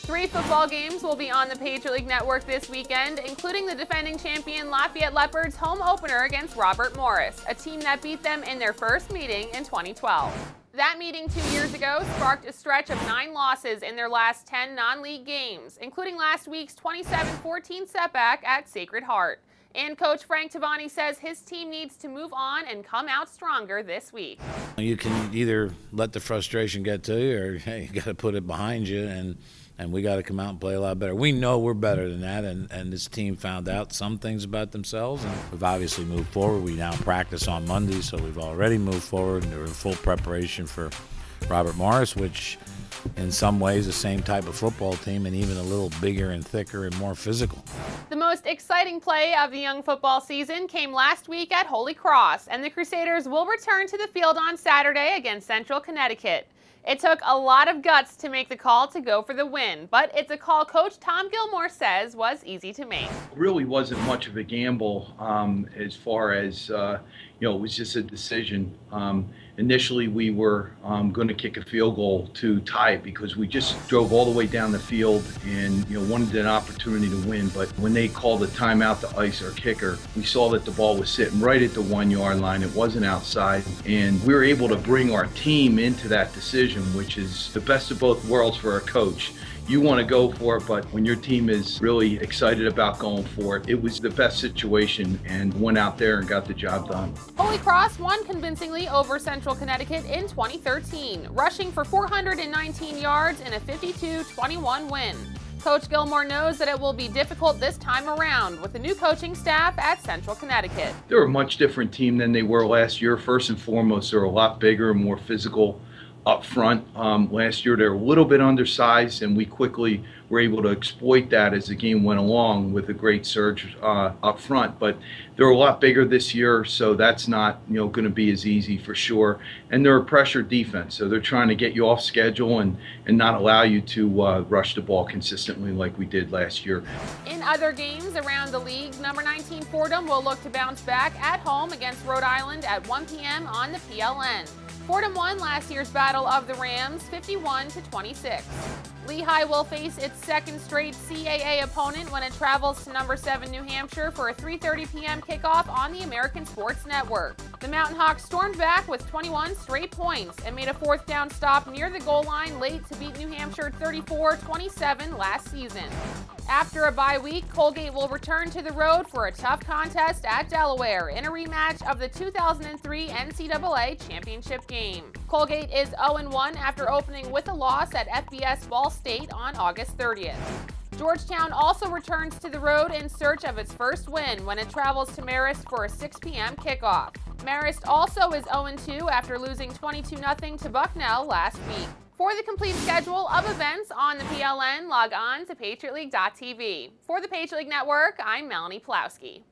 Three football games will be on the Patriot League Network this weekend, including the defending champion Lafayette Leopards' home opener against Robert Morris, a team that beat them in their first meeting in 2012. That meeting 2 years ago sparked a stretch of 9 losses in their last 10 non-league games, including last week's 27-14 setback at Sacred Heart. And Coach Frank Tavani says his team needs to move on and come out stronger this week. You can either let the frustration get to you, or hey, you got to put it behind you, and we got to come out and play a lot better. We know we're better than that, and this team found out some things about themselves, and we've obviously moved forward. We now practice on Monday, so we've already moved forward, and we're in full preparation for Robert Morris, which in some ways the same type of football team, and even a little bigger and thicker and more physical. The most exciting play of the young football season came last week at Holy Cross, and the Crusaders will return to the field on Saturday against Central Connecticut. It took a lot of guts to make the call to go for the win, but it's a call Coach Tom Gilmore says was easy to make. It really wasn't much of a gamble as far as, it was just a decision. Initially, we were going to kick a field goal to tie it because we just drove all the way down the field and wanted an opportunity to win. But when they called a timeout to ice our kicker, we saw that the ball was sitting right at the 1 yard line. It wasn't outside, and we were able to bring our team into that decision, which is the best of both worlds for a coach. You want to go for it, but when your team is really excited about going for it, it was the best situation and went out there and got the job done. Holy Cross won convincingly over Central Connecticut in 2013, rushing for 419 yards in a 52-21 win. Coach Gilmore knows that it will be difficult this time around with the new coaching staff at Central Connecticut. They're a much different team than they were last year. First and foremost, they're a lot bigger and more physical up front. Last year they're a little bit undersized, and we quickly were able to exploit that as the game went along with a great surge up front. But they're a lot bigger this year, so that's not going to be as easy for sure. And they're a pressure defense, so they're trying to get you off schedule and not allow you to rush the ball consistently like we did last year. In other games around the league, number 19 Fordham will look to bounce back at home against Rhode Island at 1 p.m. on the PLN. Fordham won last year's Battle of the Rams 51-26. Lehigh will face its second straight CAA opponent when it travels to number 7 New Hampshire for a 3:30 p.m. kickoff on the American Sports Network. The Mountain Hawks stormed back with 21 straight points and made a 4th down stop near the goal line late to beat New Hampshire 34-27 last season. After a bye week, Colgate will return to the road for a tough contest at Delaware in a rematch of the 2003 NCAA championship game. Colgate is 0-1 after opening with a loss at FBS Ball State on August 30th. Georgetown also returns to the road in search of its first win when it travels to Marist for a 6 p.m. kickoff. Marist also is 0-2 after losing 22-0 to Bucknell last week. For the complete schedule of events on the PLN, log on to patriotleague.tv. For the Patriot League Network, I'm Melanie Pulowski.